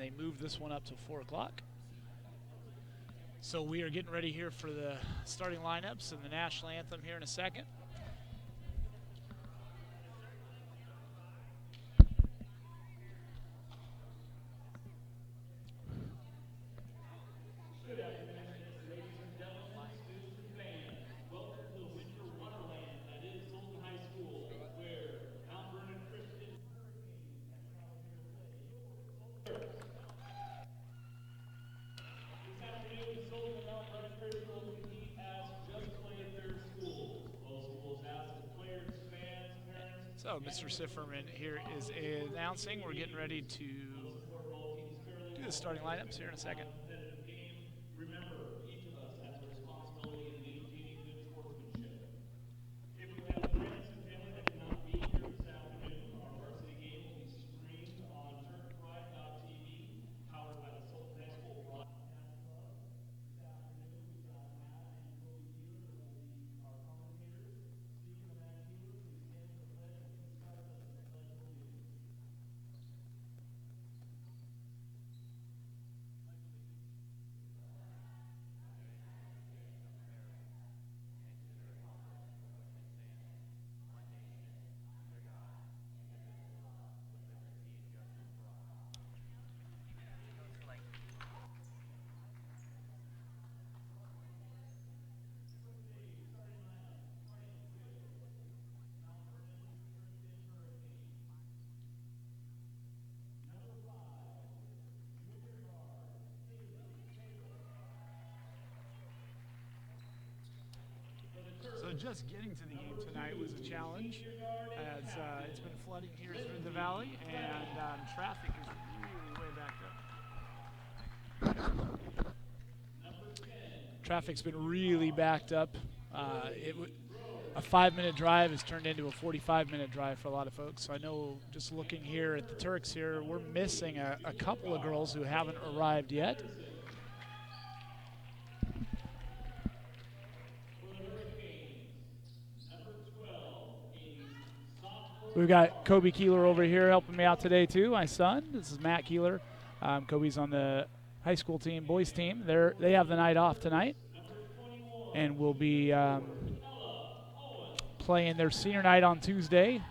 they moved this one up to 4 o'clock. So we are getting ready here for the starting lineups and the national anthem here in a second. So Mr. Sifferman here is announcing we're getting ready to do the starting lineups here in a second. Remember, each of us has a responsibility in maintaining good sportsmanship. If we have friends and family that cannot be here this afternoon, our varsity game will be streamed on turk.tv, powered by the Sultan High School Broadcast Club. This afternoon, we've got Matt and Kobe Keeler that will be our commentators. Speaking of Matt Keeler, please stand for the pledge as he starts us in the Pledge of Allegiance. So just getting to the game tonight was a challenge, as it's been flooding here through the valley, and traffic is really way backed up. Traffic's been really backed up. A 5-minute drive has turned into a 45-minute drive for a lot of folks. So I know just looking here at the Turks here, we're missing a couple of girls who haven't arrived yet. We've got Kobe Keeler over here helping me out today too, my son. This is Matt Keeler. Kobe's on the high school team, boys team. They have the night off tonight and will be playing their senior night on Tuesday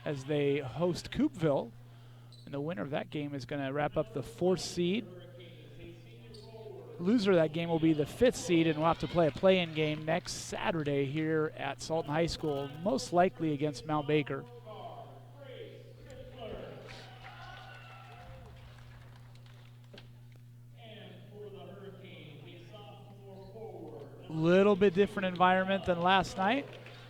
as they host Coopville. And the winner of that game is going to wrap up the 4th seed. Loser of that game will be the 5th seed, and we'll have to play a play-in game next Saturday here at Sultan High School, most likely against Mount Baker. Little bit different environment than last night,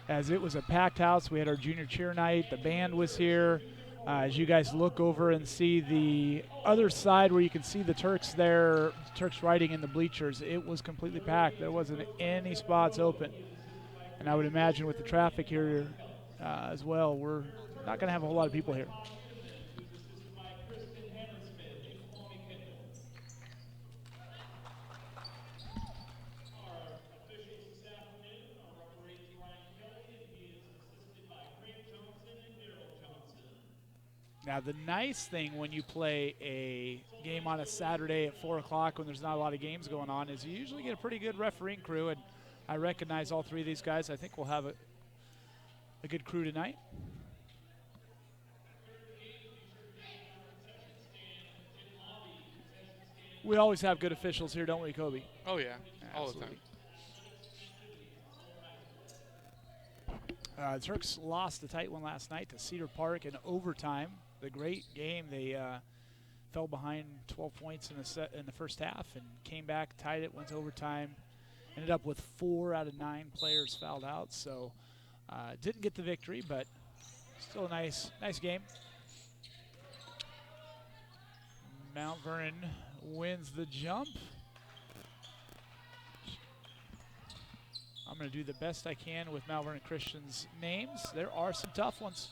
as it was a packed house. We had our junior cheer night. The band was here. As you guys look over and see the other side where you can see the Turks there, Turks riding in the bleachers, it was completely packed. There wasn't any spots open. And I would imagine with the traffic here as well, we're not going to have a whole lot of people here. Now, the nice thing when you play a game on a Saturday at 4 o'clock when there's not a lot of games going on is you usually get a pretty good refereeing crew, and I recognize all 3 of these guys. I think we'll have a good crew tonight. We always have good officials here, don't we, Kobe? Oh, yeah. All Absolutely. the time. Turks lost a tight one last night to Cedar Park in overtime. The great game. They fell behind 12 points in the first half and came back, tied it, went to overtime. Ended up with 4 out of 9 players fouled out, so didn't get the victory, but still a nice game. Mount Vernon wins the jump. I'm going to do the best I can with Mount Vernon Christian's names. There are some tough ones.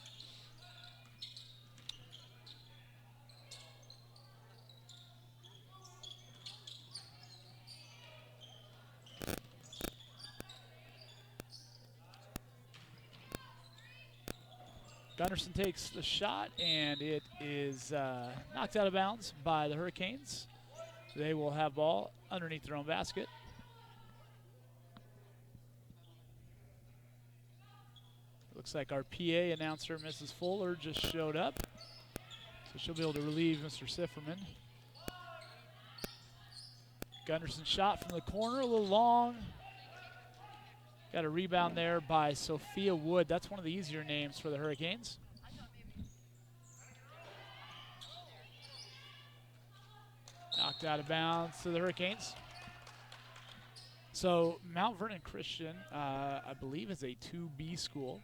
Gunderson takes the shot, and it is knocked out of bounds by the Hurricanes. They will have ball underneath their own basket. Looks like our PA announcer, Mrs. Fuller, just showed up. So she'll be able to relieve Mr. Sifferman. Gunderson shot from the corner, a little long. Got a rebound there by Sophia Wood. That's one of the easier names for the Hurricanes. Knocked out of bounds to the Hurricanes. So Mount Vernon Christian, I believe, is a 2B school.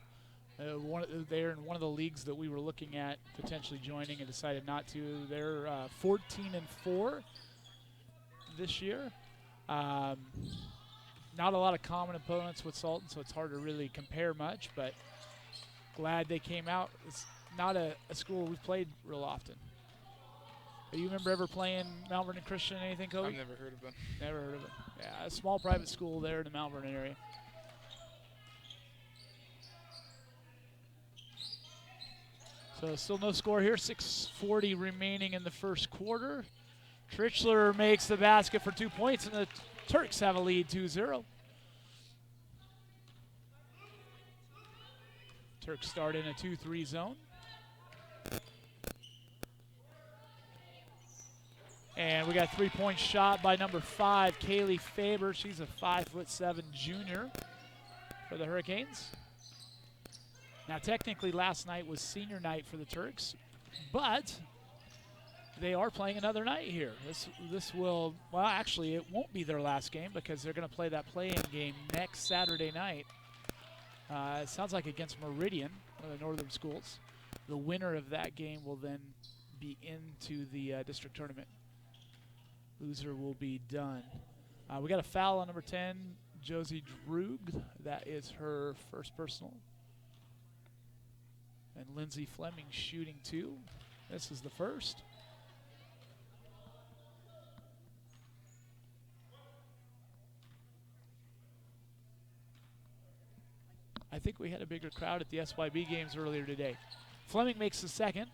They're in one of the leagues that we were looking at potentially joining and decided not to. They're 14-4 this year. Not a lot of common opponents with Sultan, so it's hard to really compare much, but glad they came out. It's not a school we've played real often. Do you remember ever playing Mount Vernon Christian, anything, Kobe? I've never heard of them. Never heard of it. Yeah, a small private school there in the Mount Vernon area. So still no score here, 6:40 remaining in the first quarter. Trichler makes the basket for 2 points, and the Turks have a lead 2-0. Turks start in a 2-3 zone. And we got a 3-point shot by number 5, Kaylee Faber. She's a 5'7" junior for the Hurricanes. Now, technically, last night was senior night for the Turks, but they are playing another night here. This will, well, actually, it won't be their last game because they're going to play that play-in game next Saturday night. It sounds like against Meridian, one of the northern schools. The winner of that game will then be into the district tournament. Loser will be done. We got a foul on number 10, Josie Droog. That is her first personal. And Lindsay Fleming shooting 2. This is the first. I think we had a bigger crowd at the SYB games earlier today. Fleming makes the second.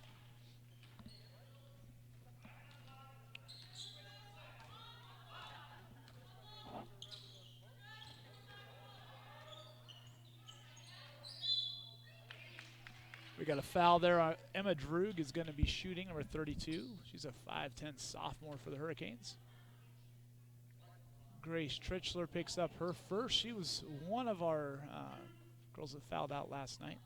We got a foul there. Emma Droog is going to be shooting, number 32. She's a 5'10" sophomore for the Hurricanes. Grace Trichler picks up her first. She was one of our girls that fouled out last night.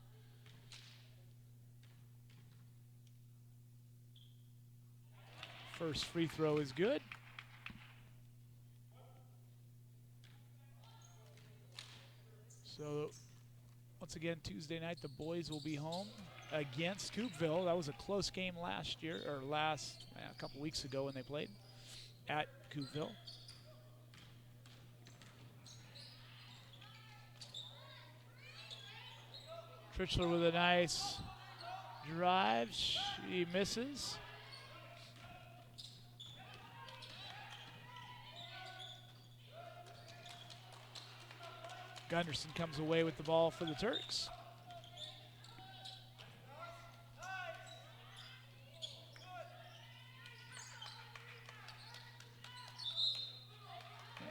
First free throw is good. So once again, Tuesday night, the boys will be home against Coopville. That was a close game last year, or a couple weeks ago when they played at Coopville. Trichler with a nice drive. She misses. Gunderson comes away with the ball for the Turks.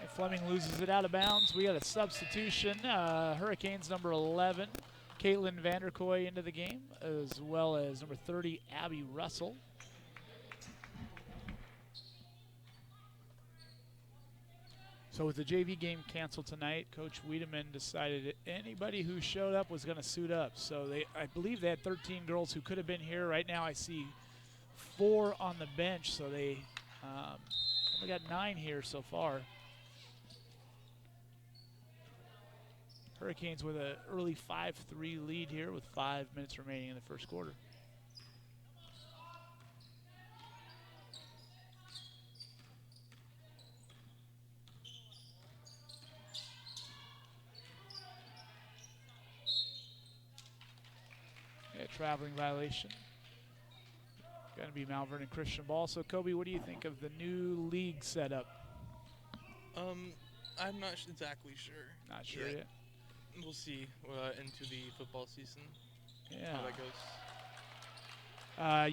And Fleming loses it out of bounds. We got a substitution. Hurricanes number 11, Caitlin Vanderkoy into the game, as well as number 30, Abby Russell. So with the JV game canceled tonight, Coach Wiedemann decided that anybody who showed up was going to suit up. So I believe they had 13 girls who could have been here. Right now I see 4 on the bench, so they only got 9 here so far. Hurricanes with an early 5-3 lead here with 5 minutes remaining in the first quarter. Traveling violation. Going to be Mount Vernon Christian ball. So, Kobe, what do you think of the new league setup? I'm not exactly sure. Not sure yet. We'll see into the football season. Yeah. how that goes.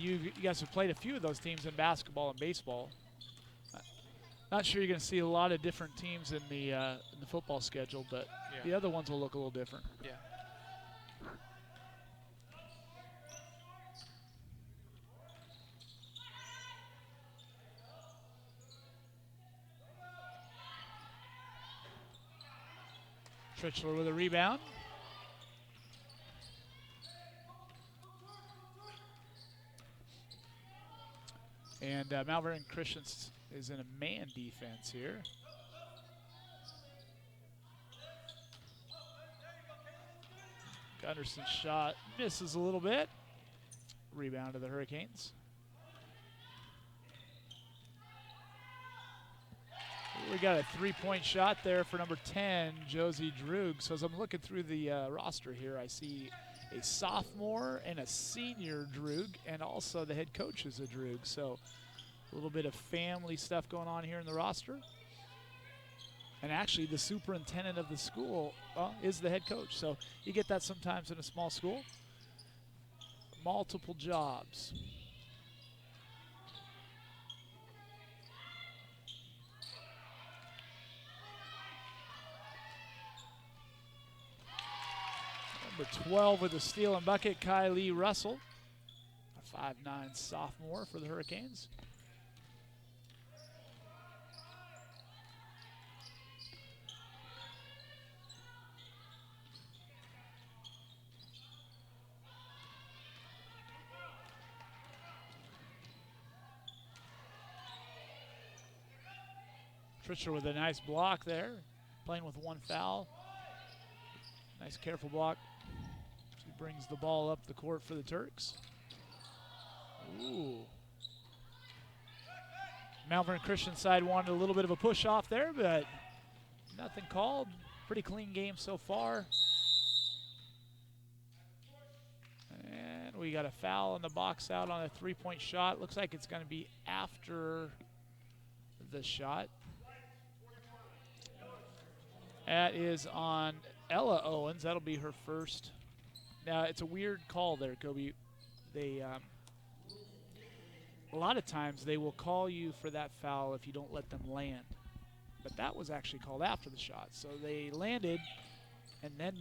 You guys have played a few of those teams in basketball and baseball. Not sure you're going to see a lot of different teams in the football schedule, but Yeah. the other ones will look a little different. Yeah. Trichler with a rebound. And Mount Vernon Christian is in a man defense here. Gunderson's shot misses a little bit. Rebound to the Hurricanes. We got a three-point shot there for number 10, Josie Droog. So as I'm looking through the roster here, I see a sophomore and a senior Droog, and also the head coach is a Droog. So a little bit of family stuff going on here in the roster. And actually, the superintendent of the school is the head coach. So you get that sometimes in a small school. Multiple jobs. Number 12 with a steal and bucket, Kylie Russell, a 5'9" sophomore for the Hurricanes. Trichler with a nice block there, playing with one foul. Nice careful block. She brings the ball up the court for the Turks. Ooh. Mount Vernon Christian side wanted a little bit of a push off there, but nothing called. Pretty clean game so far. And we got a foul in the box out on a three-point shot. Looks like it's going to be after the shot. That is on Ella Owens. That'll be her first. Now, it's a weird call there, Kobe. They, a lot of times they will call you for that foul if you don't let them land. But that was actually called after the shot. So they landed, and then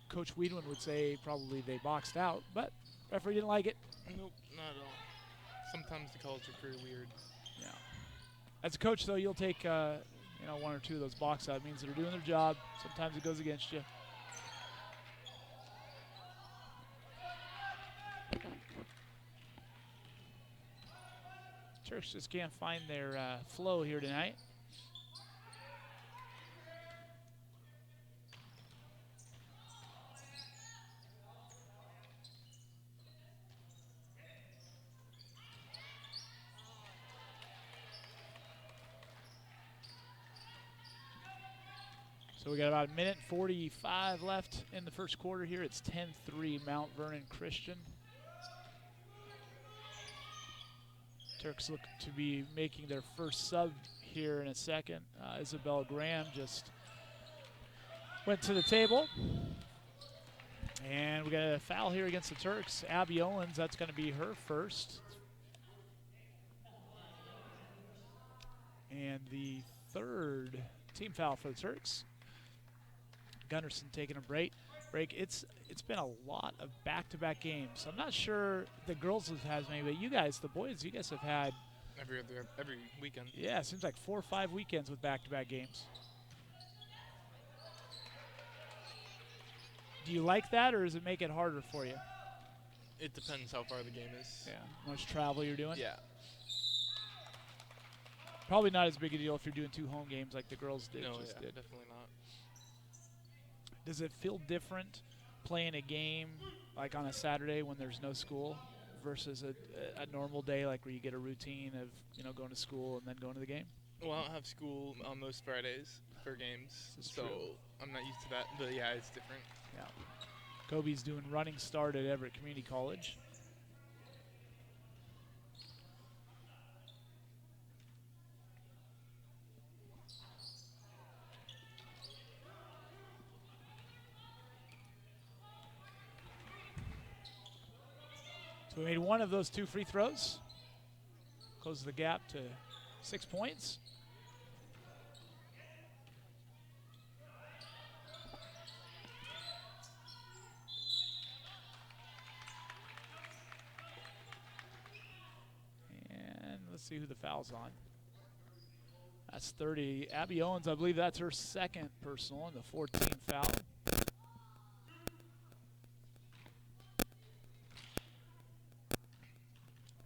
Coach Weedman would say probably they boxed out, but referee didn't like it. Nope, not at all. Sometimes the calls are pretty weird. Yeah. As a coach, though, you'll take one or two of those box out. It means they're doing their job. Sometimes it goes against you. Turks just can't find their flow here tonight. So we got about a minute 45 left in the first quarter here. It's 10-3 Mount Vernon Christian. Turks look to be making their first sub here in a second. Isabel Graham just went to the table. And we got a foul here against the Turks. Abby Owens, that's going to be her first. And the third team foul for the Turks. Gunderson taking a break. It's been a lot of back-to-back games. I'm not sure the girls have had many, but you guys, the boys, you guys have had every weekend. Yeah, it seems like 4 or 5 weekends with back-to-back games. Do you like that, or does it make it harder for you? It depends how far the game is. Yeah, how much travel you're doing? Yeah. Probably not as big a deal if you're doing 2 home games like the girls did. No, yeah, definitely not. Does it feel different playing a game like on a Saturday when there's no school versus a normal day like where you get a routine of going to school and then going to the game? Well, I don't have school on most Fridays for games, so true. I'm not used to that. But yeah, it's different. Yeah. Kobe's doing running start at Everett Community College. So we made one of those 2 free throws. Closes the gap to 6 points. And let's see who the foul's on. That's 30. Abby Owens, I believe that's her second personal and the 14th foul.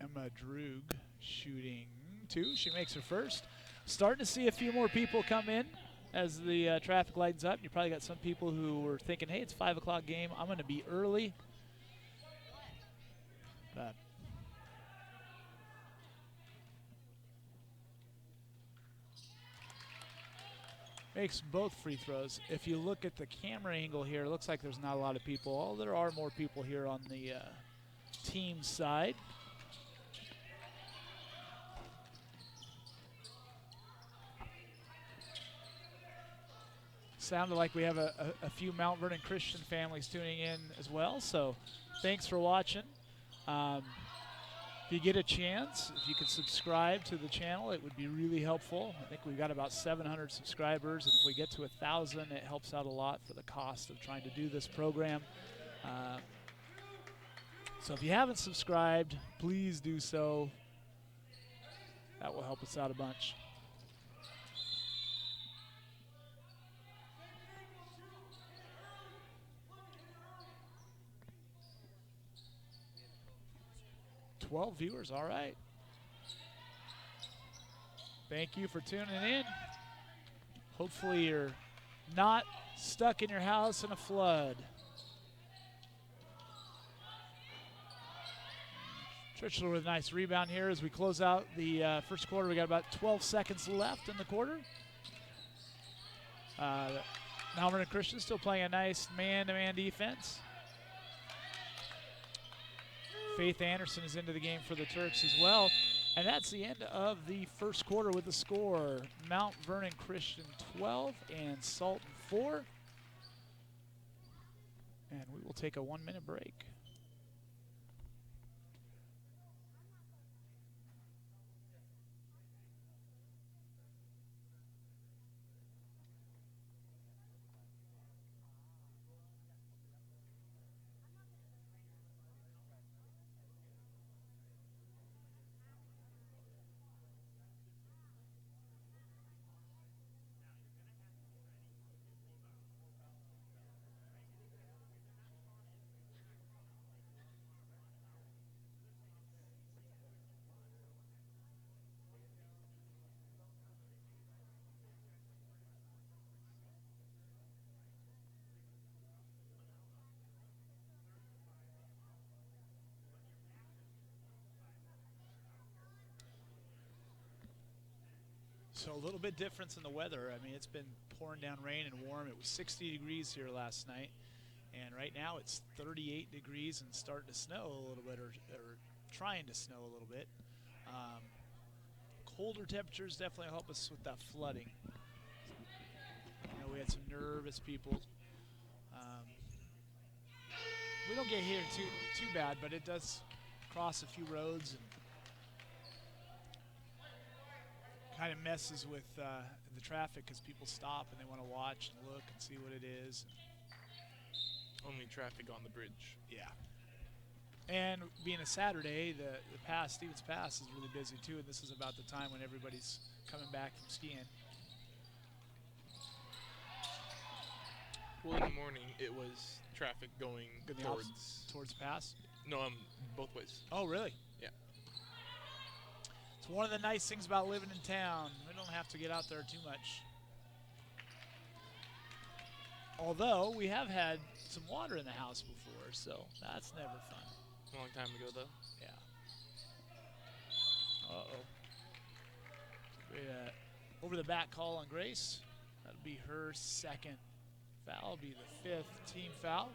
Emma Droog shooting 2. She makes her first. Starting to see a few more people come in as the traffic lightens up. You probably got some people who were thinking, hey, it's 5 o'clock game. I'm going to be early. But makes both free throws. If you look at the camera angle here, it looks like there's not a lot of people. Oh, there are more people here on the team side. Sounded like we have a few Mount Vernon Christian families tuning in as well, so thanks for watching. If you get a chance, if you could subscribe to the channel, it would be really helpful. I think we've got about 700 subscribers, and if we get to 1,000, it helps out a lot for the cost of trying to do this program. So if you haven't subscribed, please do so. That will help us out a bunch. $12 viewers, all right. Thank you for tuning in. Hopefully you're not stuck in your house in a flood. Churchler with a nice rebound here as we close out the first quarter. We got about 12 seconds left in the quarter. Mount Vernon Christian still playing a nice man-to-man defense. Faith Anderson is into the game for the Turks as well. And that's the end of the first quarter with the score. Mount Vernon Christian 12 and Salton 4. And we will take a 1-minute break. So a little bit difference in the weather. I mean, it's been pouring down rain and warm. It was 60 degrees here last night, and right now it's 38 degrees and starting to snow a little bit, or trying to snow a little bit. Colder temperatures definitely help us with that flooding. You know, we had some nervous people. We don't get here too bad, but it does cross a few roads and kind of messes with the traffic because people stop and they want to watch and look and see what it is. Only traffic on the bridge. Yeah. And being a Saturday, the pass, Stevens Pass, is really busy too, and this is about the time when everybody's coming back from skiing. Well, in the morning, it was traffic going towards Pass? No, both ways. Oh, really? Yeah. It's one of the nice things about living in town. We don't have to get out there too much. Although, we have had some water in the house before, so that's never fun. A long time ago, though. Yeah. Uh-oh. Over the back call on Grace. That'll be her second foul. Be the 5th team foul.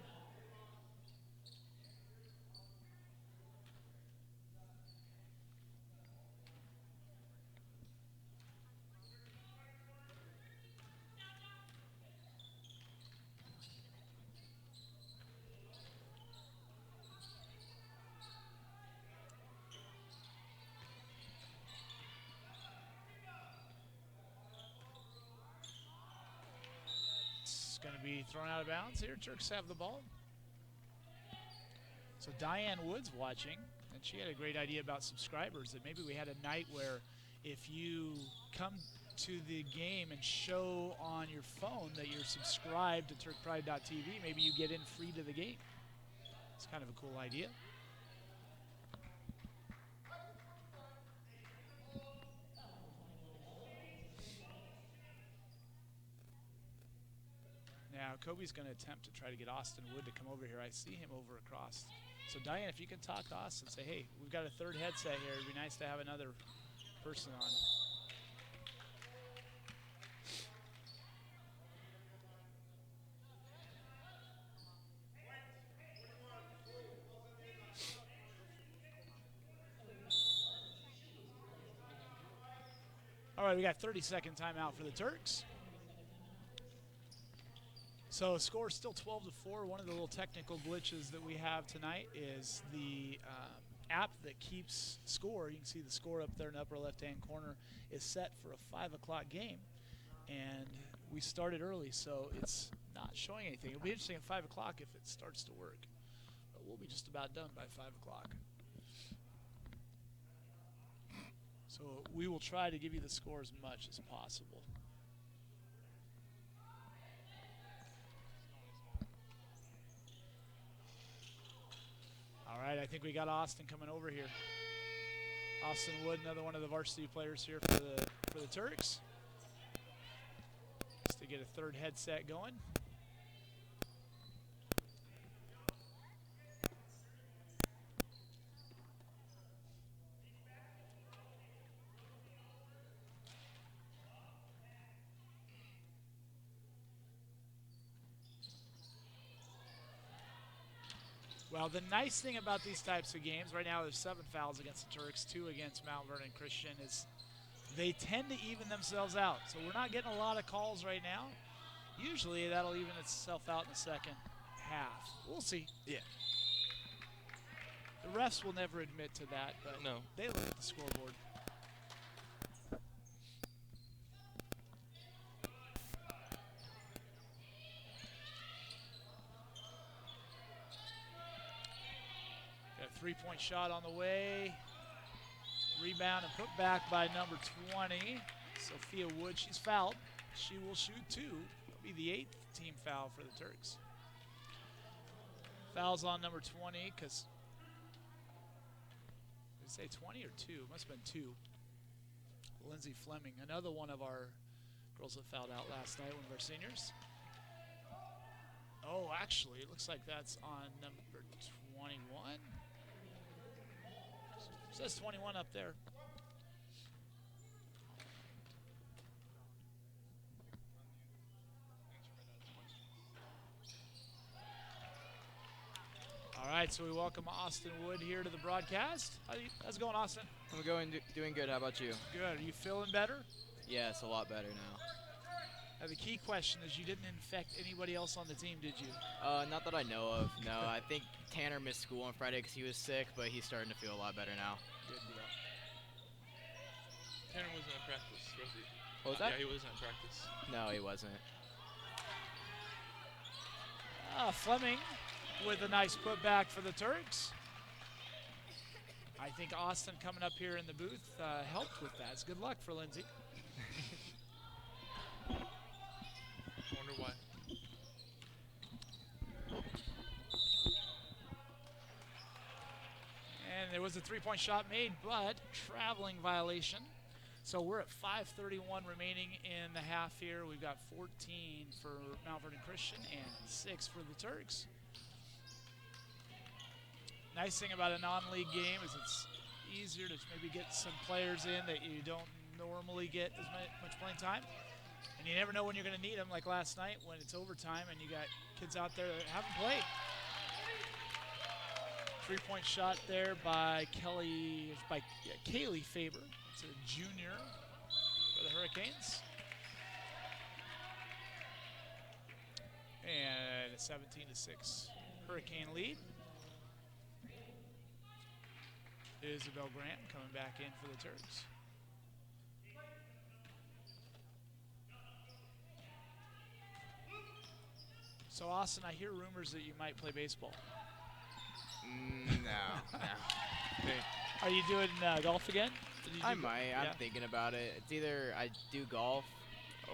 going to be thrown out of bounds here. Turks have the ball. So Diane Wood's watching, and she had a great idea about subscribers, that maybe we had a night where if you come to the game and show on your phone that you're subscribed to turkpride.tv, maybe you get in free to the game. It's kind of a cool idea. Now, Kobe's going to attempt to try to get Austin Wood to come over here. I see him over across. So, Diane, if you can talk to Austin, say, hey, we've got a third headset here. It'd be nice to have another person on. All right, we got 30-second timeout for the Turks. So score still 12-4. One of the little technical glitches that we have tonight is the app that keeps score. You can see the score up there in the upper left-hand corner is set for a 5 o'clock game. And we started early, so it's not showing anything. It'll be interesting at 5 o'clock if it starts to work. But we'll be just about done by 5 o'clock. So we will try to give you the score as much as possible. All right, I think we got Austin coming over here. Austin Wood, another one of the varsity players here for the Turks. Just to get a third headset going. Well, the nice thing about these types of games, right now there's 7 fouls against the Turks, 2 against Mount Vernon Christian, is they tend to even themselves out. So we're not getting a lot of calls right now. Usually that'll even itself out in the second half. We'll see. Yeah. The refs will never admit to that, but No. they look at the scoreboard. Got a three-point shot on the way. Rebound and put back by number 20, Sophia Wood. She's fouled. She will shoot 2. It'll be the 8th team foul for the Turks. Fouls on number 20 because, did I say 20 or 2? It must have been 2. Lindsay Fleming, another one of our girls that fouled out last night, one of our seniors. Oh, actually, it looks like that's on number 21. It says 21 up there. All right, so we welcome Austin Wood here to the broadcast. How's it going, Austin? I'm doing good. How about you? Good. Are you feeling better? Yeah, it's a lot better now. Now, the key question is you didn't infect anybody else on the team, did you? Not that I know of. No, I think Tanner missed school on Friday because he was sick, but he's starting to feel a lot better now. Good deal. Tanner wasn't in practice, was he? What was that? Yeah, he wasn't in practice. No, he wasn't. Fleming with a nice putback for the Turks. I think Austin coming up here in the booth helped with that. It's good luck for Lindsay. I wonder why. And there was a three-point shot made, but traveling violation. So we're at 5:31 remaining in the half here. We've got 14 for Mount Vernon Christian and 6 for the Turks. Nice thing about a non-league game is it's easier to maybe get some players in that you don't normally get as much playing time. And you never know when you're going to need them, like last night when it's overtime and you got kids out there that haven't played. Three-point shot there by Kaylee Faber. It's a junior for the Hurricanes. And a 17-6 Hurricane lead. Isabel Grant coming back in for the Turks. So Austin, I hear rumors that you might play baseball. No. Are you doing golf again? Did you I do- might. yeah. I'm thinking about it. It's either I do golf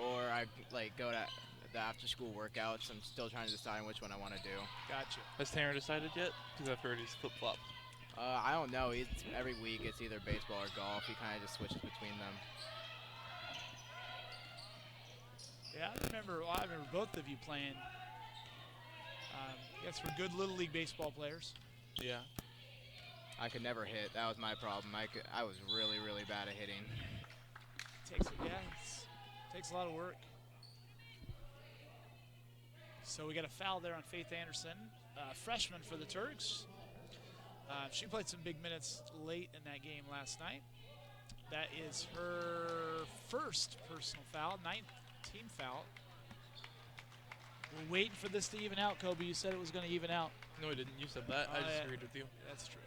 or I like go to the after-school workouts. I'm still trying to decide which one I want to do. Gotcha. Has Tanner decided yet? Because I've heard he's flip-flopped. I don't know. Every week it's either baseball or golf. He kind of just switches between them. Yeah, I remember both of you playing. I guess we're good Little League baseball players. Yeah. I could never hit. That was my problem. I was really, really bad at hitting. Takes a lot of work. So we got a foul there on Faith Anderson, freshman for the Turks. She played some big minutes late in that game last night. That is her first personal foul, 19th foul. We're waiting for this to even out, Kobe. You said it was going to even out. No, I didn't. You said that. I just Yeah. agreed with you. That's true.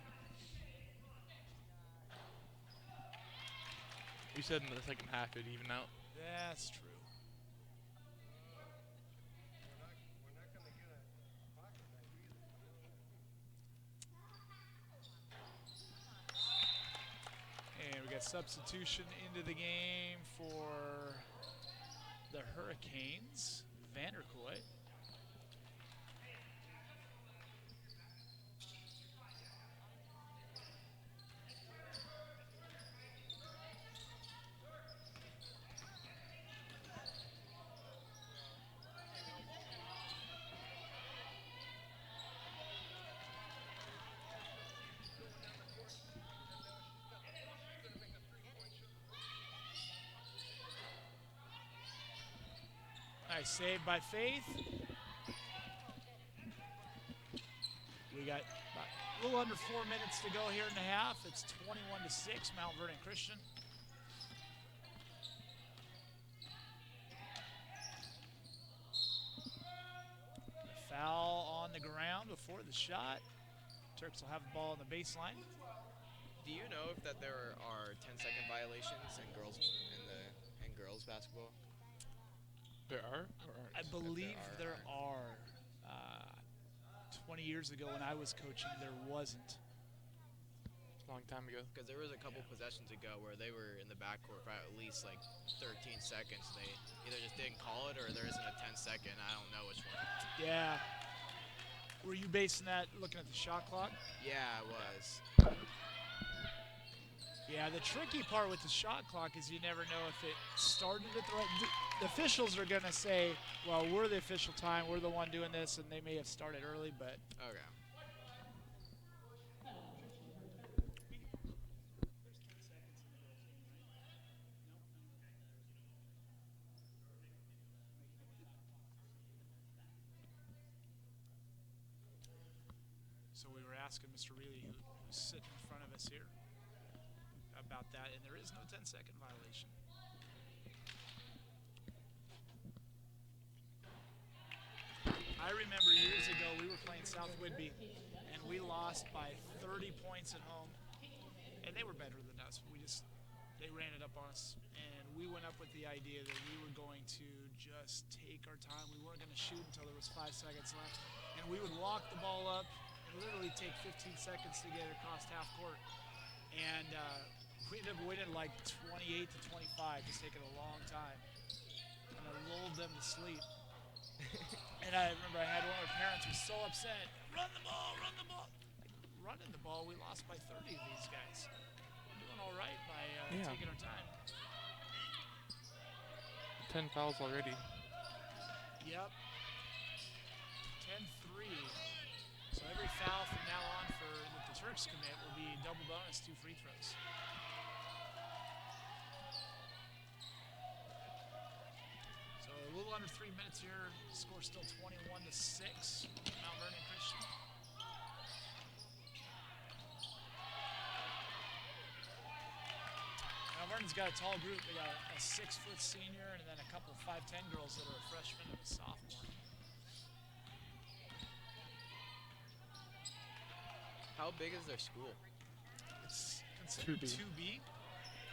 You said in the second half it'd even out. That's true. And we got substitution into the game for the Hurricanes, Vanderkooy. Nice save by Faith. We got about a little under 4 minutes to go here in the half. It's 21-6, Mount Vernon Christian. The foul on the ground before the shot. Turks will have the ball on the baseline. Do you know if that there are 10-second violations in girls basketball? There are? Or aren't? I believe there are. are. 20 years ago when I was coaching, there wasn't. A long time ago. Because there was a couple possessions ago where they were in the backcourt for at least like 13 seconds. They either just didn't call it or there isn't a 10-second. I don't know which one. Yeah. Were you basing that looking at the shot clock? Yeah, I was. Yeah, the tricky part with the shot clock is you never know if it started at the right. The officials are going to say, well, we're the official time, we're the one doing this, and they may have started early, but. Okay. So we were asking Mr. Reilly, who's sitting in front of us here, about that, and there is no 10-second violation. I remember years ago we were playing South Whidbey, and we lost by 30 points at home, and they were better than us. They ran it up on us, and we went up with the idea that we were going to just take our time. We weren't going to shoot until there was 5 seconds left, and we would walk the ball up and literally take 15 seconds to get it across half court. And we ended up winning like 28 to 25, just taking a long time. And I lulled them to sleep. And I remember I had one of our parents was so upset. Run the ball, run the ball. Like, running the ball, we lost by 30 of these guys. We're doing all right by taking our time. 10 fouls already. Yep. 10-3. So every foul from now on that the Turks commit will be double bonus, 2 free throws. So a little under 3 minutes here. Score still 21-6. Mount Vernon Christian. Mount Vernon's got a tall group. They got a 6-foot senior and then a couple of 5'10" girls that are a freshman and a sophomore. How big is their school? It's considered 2B. 2B.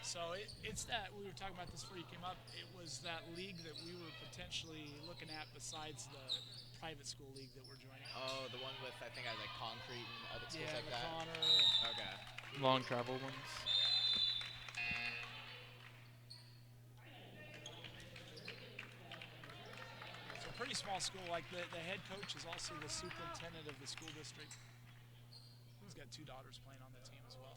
So it's that we were talking about this before you came up. It was that league that we were potentially looking at besides the private school league that we're joining. Oh, the one with I think I like concrete and other schools Yeah, like the that. Connor. Okay. Long travel ones. So a pretty small school. Like the head coach is also the superintendent of the school district. He's got 2 daughters playing on the team as well.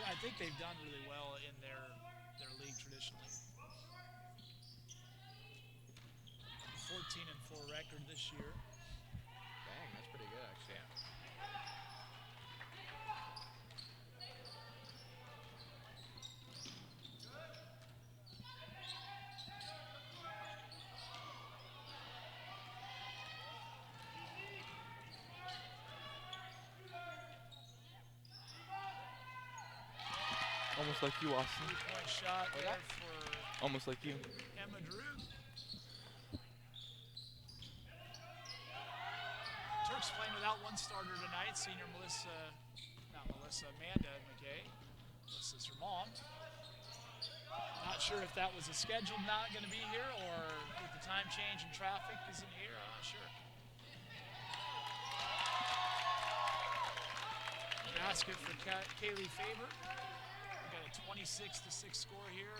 I think they've done really well in their league traditionally. 14-4 record this year. Dang, that's pretty good actually. Almost like you, Austin. 3-point shot Oh, there yeah? for Almost like you. Emma Drew. Turk's playing without one starter tonight. Senior Amanda McKay. Melissa's her mom. Not sure if that was a scheduled not going to be here or with the time change and traffic isn't here. I'm not sure. Basket for Kaylee Faber. We got a 26-6 score here.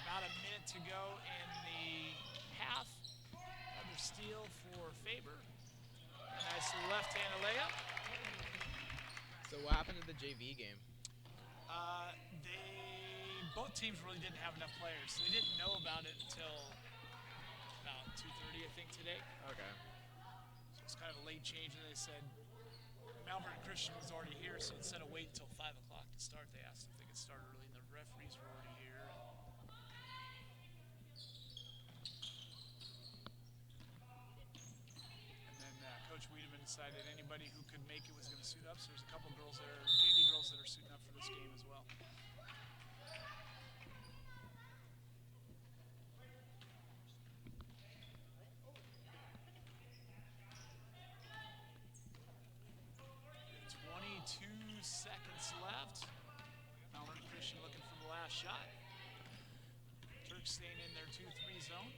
About a minute to go in the half. Another steal for Faber. A nice left-handed layup. So what happened to the JV game? Both teams really didn't have enough players. They didn't know about it until about 2:30, I think, today. Okay. So it's kind of a late change, and they said Malvern Christian was already here, so instead of waiting until 5 o'clock to start, they asked if they could start early, and the referees were already here. And then Coach Wiedemann decided anybody who could make it was going to suit up, so there's a couple girls there, JV girls that are suiting up for this game as well. Seconds left. Malvern Christian looking for the last shot. Turk staying in their 2-3 zone.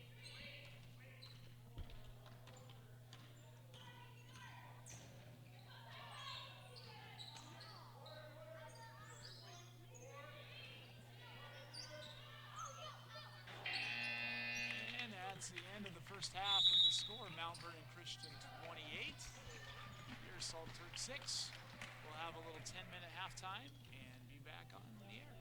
And that's the end of the first half with the score. Mount Vernon Christian 28. Pearsall Turk 6. We'll have a little 10-minute halftime and be back on the air.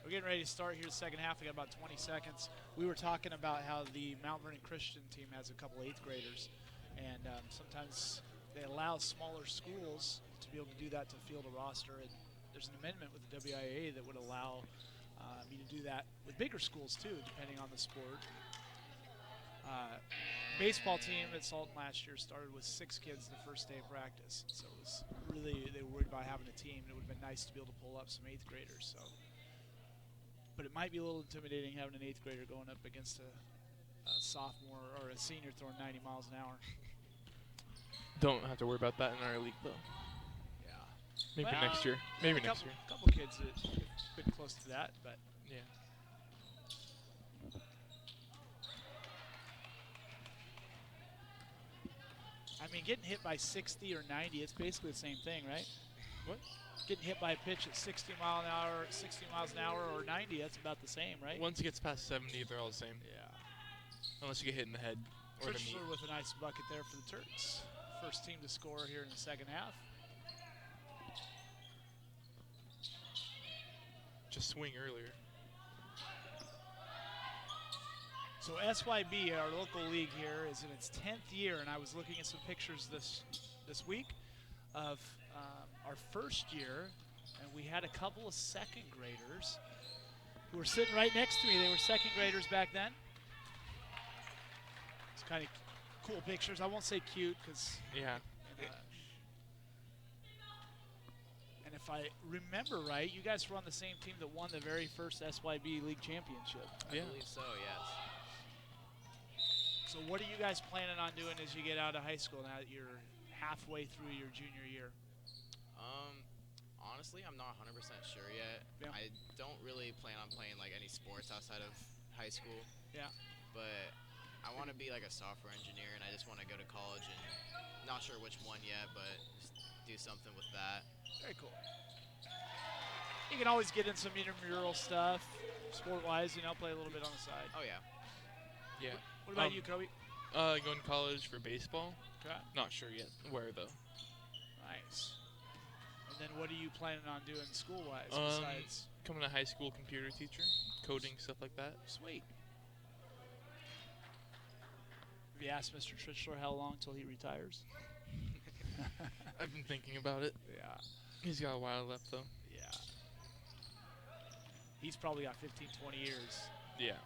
We're getting ready to start here the second half. We got about 20 seconds. We were talking about how the Mount Vernon Christian team has a couple 8th graders, and sometimes they allow smaller schools to be able to do that to field a roster. And there's an amendment with the WIA that would allow you to do that with bigger schools too, depending on the sport. Baseball team at Salton last year started with 6 kids the first day of practice, so it was really, they were worried about having a team. And it would have been nice to be able to pull up some 8th graders. So, but it might be a little intimidating having an 8th grader going up against a sophomore or a senior throwing 90 miles an hour. Don't have to worry about that in our league, though. Yeah. Maybe Well, next year. Maybe a next year. couple kids that have been close to that, but Yeah. I mean, getting hit by 60 or 90, it's basically the same thing, right? What? Getting hit by a pitch at 60 miles an hour, or 90, that's about the same, right? Once it gets past 70, they're all the same. Yeah. Unless you get hit in the head or the knee. Trishler with a nice bucket there for the Turks. First team to score here in the second half. Just swing earlier. So SYB, our local league here, is in its 10th year, and I was looking at some pictures this week of our first year, and we had a couple of second graders who were sitting right next to me. They were second graders back then. It's kind of cool pictures. I won't say cute because. Yeah. And if I remember right, you guys were on the same team that won the very first SYB League Championship. I believe so, yes. So what are you guys planning on doing as you get out of high school now that you're halfway through your junior year? Honestly, I'm not 100% sure yet. Yeah. I don't really plan on playing like any sports outside of high school. Yeah. But I want to be like a software engineer, and I just want to go to college, and not sure which one yet, but just do something with that. Very cool. You can always get in some intramural stuff, sport-wise, play a little bit on the side. Oh yeah. Yeah. What about you, Kobe? Going to college for baseball. Okay. Not sure yet where, though. Nice. And then what are you planning on doing school-wise besides? Becoming a high school computer teacher, coding, stuff like that. Sweet. Have you asked Mr. Trishler how long till he retires? I've been thinking about it. Yeah. He's got a while left, though. Yeah. He's probably got 15, 20 years. Yeah.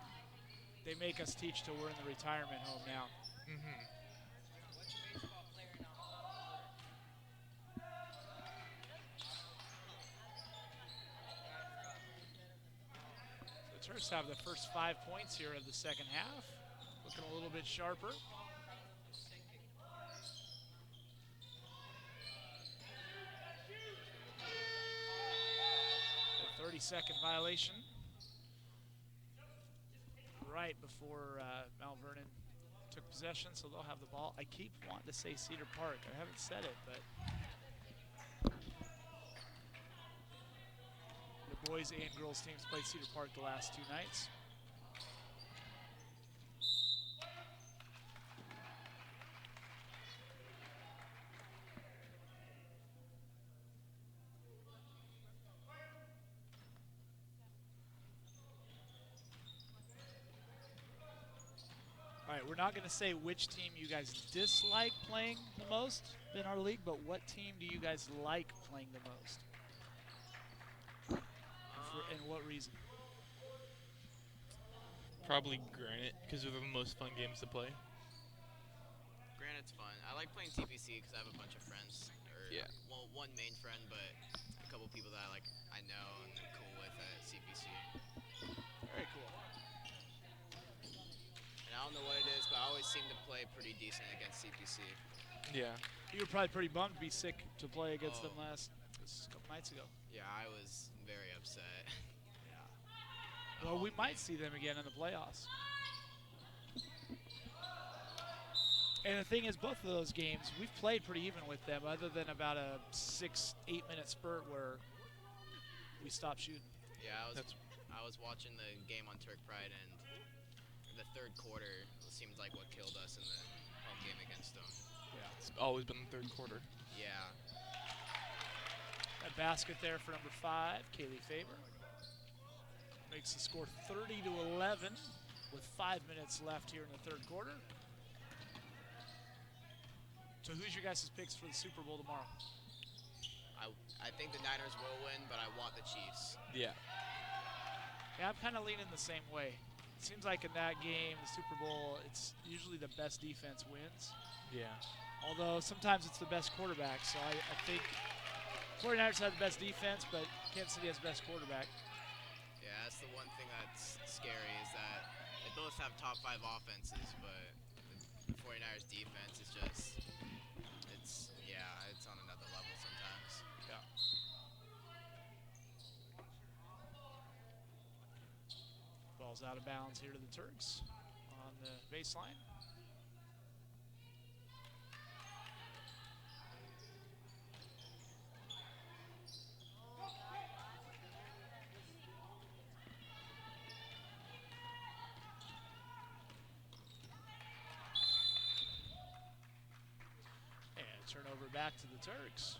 They make us teach till we're in the retirement home now. Mm-hmm. The Turks have the first 5 points here of the second half. Looking a little bit sharper. A 30-second violation. Right before Mount Vernon took possession, so they'll have the ball. I keep wanting to say Cedar Park. I haven't said it, but the boys and girls teams played Cedar Park the last 2 nights. All right, we're not going to say which team you guys dislike playing the most in our league, but what team do you guys like playing the most? And what reason? Probably Granite, because they're the most fun games to play. Granite's fun. I like playing TPC because I have a bunch of friends. Well, one main friend, but a couple people that I know and I'm cool with at CPC. Very cool. And I don't know what it is, but I always seem to play pretty decent against CPC. Yeah. You were probably pretty bummed to be sick to play against them a couple nights ago. Yeah, I was very upset. Yeah. Well, we might see them again in the playoffs. And the thing is, both of those games, we've played pretty even with them, other than about a 6-8 minute spurt where we stopped shooting. Yeah, I was watching the game on Turk Pride, and the third quarter seemed like what killed us in the home game against them. Yeah. It's always been the third quarter. Yeah. That basket there for number 5, Kaylee Faber. makes the score 30-11 with 5 minutes left here in the third quarter. So who's your guys' picks for the Super Bowl tomorrow? I think the Niners will win, but I want the Chiefs. Yeah. Yeah, I'm kind of leaning the same way. It seems like in that game, the Super Bowl, it's usually the best defense wins. Yeah. Although sometimes it's the best quarterback. So I think 49ers have the best defense, but Kansas City has the best quarterback. Yeah, that's the one thing that's scary is that they both have top 5 offenses, but the 49ers defense is just, it's on another level sometimes. Yeah. Ball's out of bounds here to the Turks on the baseline. And turnover back to the Turks.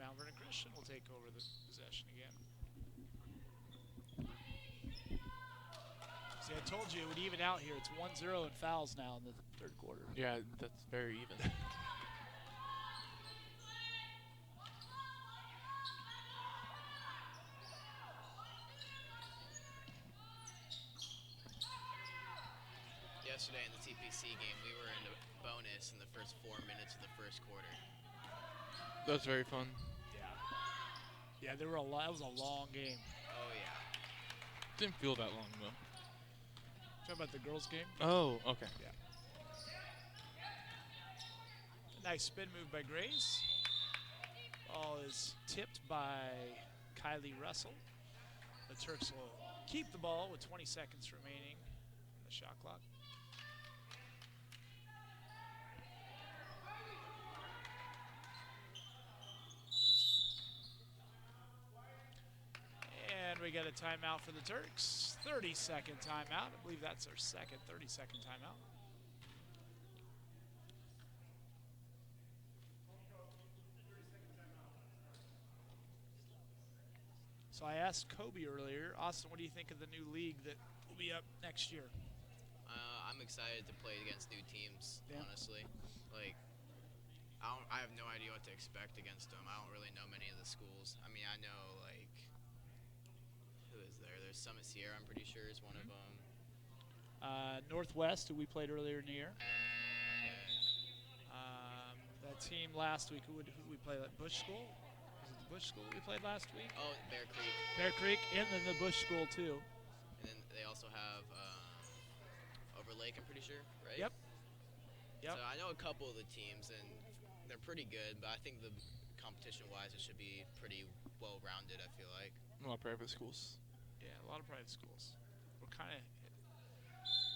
Mount Vernon Christian will take over the possession again. See, I told you it would even out here. It's 1-0 in fouls now in the third quarter. Yeah, that's very even. Yesterday in the TPC game, we were in the bonus in the first 4 minutes of the first quarter. That's very fun. Yeah, there were a lot. That was a long game. Oh yeah. Didn't feel that long though. Talking about the girls' game. Oh, okay. Yeah. Nice spin move by Grace. Ball is tipped by Kylie Russell. The Turks will keep the ball with 20 seconds remaining on the shot clock. And we got a timeout for the Turks. 30-second timeout. I believe that's our second 30-second timeout. So I asked Kobe earlier, Austin, what do you think of the new league that will be up next year? I'm excited to play against new teams, Yeah. honestly. Like, I have no idea what to expect against them. I don't really know many of the schools. I mean, I know, like, who is there? There's Summit Sierra, I'm pretty sure, is one of them. Northwest, who we played earlier in the year. Okay. That team last week, who we played at Bush School? Was it the Bush School we played last week? Oh, Bear Creek. Bear Creek, and then the Bush School, too. And then they also have Overlake, I'm pretty sure, right? Yep. So I know a couple of the teams, and they're pretty good, but I think the competition-wise, it should be pretty well-rounded, I feel like. A lot of private schools. Yeah, a lot of private schools. We're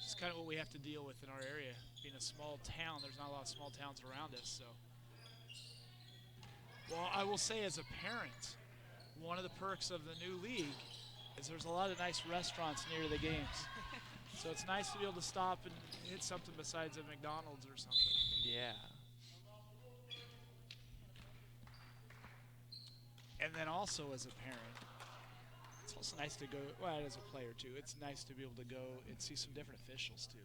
it's kind of what we have to deal with in our area. Being a small town, there's not a lot of small towns around us, so. Well, I will say as a parent, one of the perks of the new league is there's a lot of nice restaurants near the games. So it's nice to be able to stop and hit something besides a McDonald's or something. Yeah. And then also as a parent, it's also nice to go, well, as a player too, it's nice to be able to go and see some different officials too.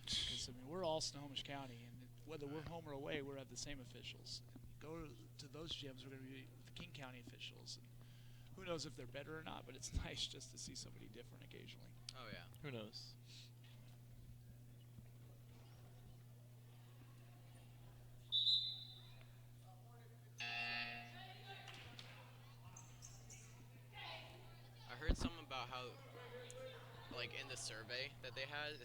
Because, I mean, we're all Snohomish County, and whether we're home or away, we're at the same officials. Go to those gyms, we're going to be with the King County officials. And who knows if they're better or not, but it's nice just to see somebody different occasionally. Oh, yeah. Who knows? I heard something about how, like, in the survey that they had, it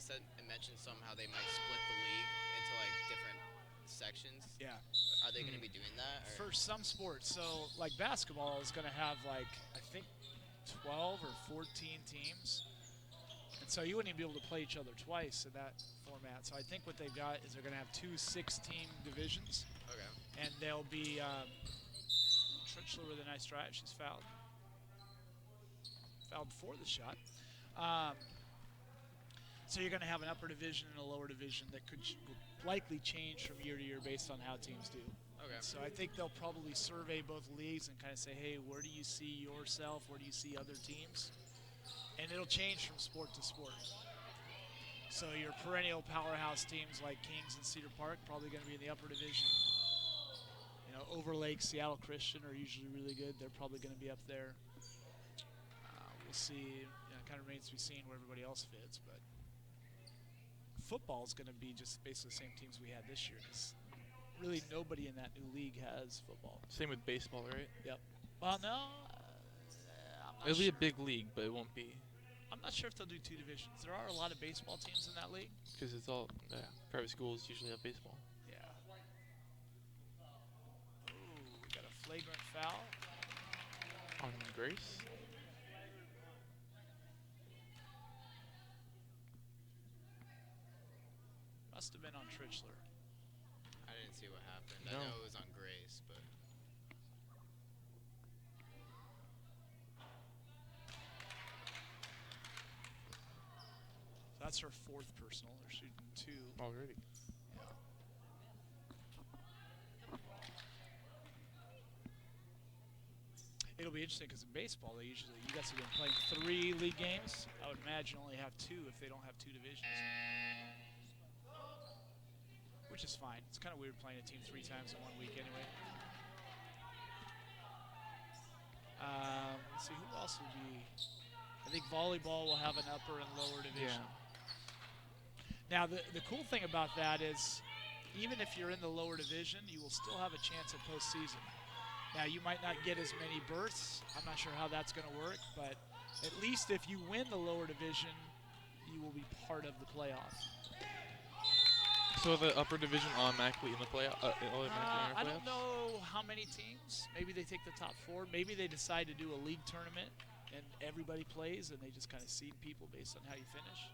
mentioned somehow they might split the league into, like, different sections. Yeah. Are they going to be doing that? Or? For some sports, so like basketball is going to have like, I think 12 or 14 teams. And so you wouldn't even be able to play each other twice in that format. So I think what they've got is they're going to have 2 6-team divisions. Okay. And they'll be Tritchler with a nice drive. She's fouled. fouled before the shot. Um, so you're going to have an upper division and a lower division that will likely change from year to year based on how teams do. Okay. So I think they'll probably survey both leagues and kind of say, hey, where do you see yourself? Where do you see other teams? And it'll change from sport to sport. So your perennial powerhouse teams like Kings and Cedar Park probably going to be in the upper division. You know, Overlake, Seattle Christian are usually really good. They're probably going to be up there. We'll see. It kind of remains to be seen where everybody else fits. But football is going to be just basically the same teams we had this year because really nobody in that new league has football. Same with baseball, right? Yep. Well, no. It'll be a big league, but it won't be. I'm not sure if they'll do two divisions. There are a lot of baseball teams in that league. Because it's all, private schools usually have baseball. Yeah. Ooh, we got a flagrant foul. On Grace? Must have been on Trichler. I didn't see what happened. No. I know it was on Grace, but That's her fourth personal. They're shooting two. Already. It'll be interesting because in baseball, you guys have been playing 3 league games. I would imagine only have 2 if they don't have 2 divisions. Which is fine. It's kind of weird playing a team 3 times in 1 week anyway. Let's see, who else will be... I think volleyball will have an upper and lower division. Now, the cool thing about that is even if you're in the lower division, you will still have a chance at postseason. Now, you might not get as many berths. I'm not sure how that's going to work, but at least if you win the lower division, you will be part of the playoffs. So the upper division automatically in the playoff? I don't know how many teams. Maybe they take the top 4. Maybe they decide to do a league tournament and everybody plays and they just kind of seed people based on how you finish.